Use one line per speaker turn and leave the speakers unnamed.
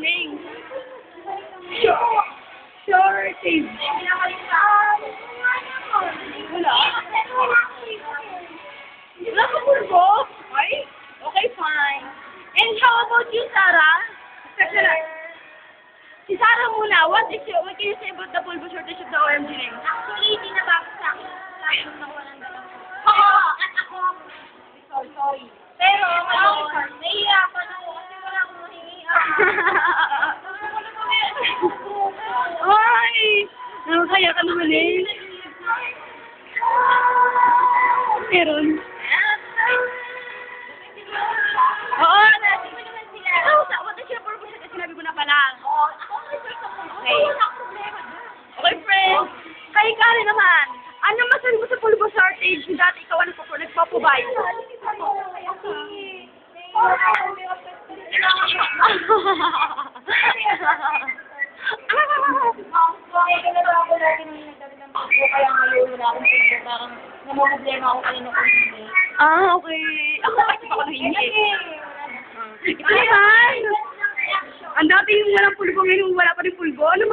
morning. Shortage. Wala. Wala ka pulbo? Ay? Okay, fine. And how about you, Sarah? Si Sarah muna, what can you say about the pulbo shortage of the OMG ring?
Actually, hindi na bakit sa akin. Tapos nakuha ng dalawang. Oo! At ako, sorry. Pero, ngayon, nahihirapan ako kasi wala akong mahingi.
Ay! Nakakaya ka naman eh. Meron. Oo, nasi mo naman sila. What is your purpose? Sinabi ko na pala. Okay. Okay, friends. Kay Karen naman. Ano masabi mo sa pulbo shortage? Dati ikaw nagpapubay. Ah, okay. Ako kasi ako nahingi. Ito naman. Ang dati yung walang pulbo, ngayon wala pa rin pulbo. Ano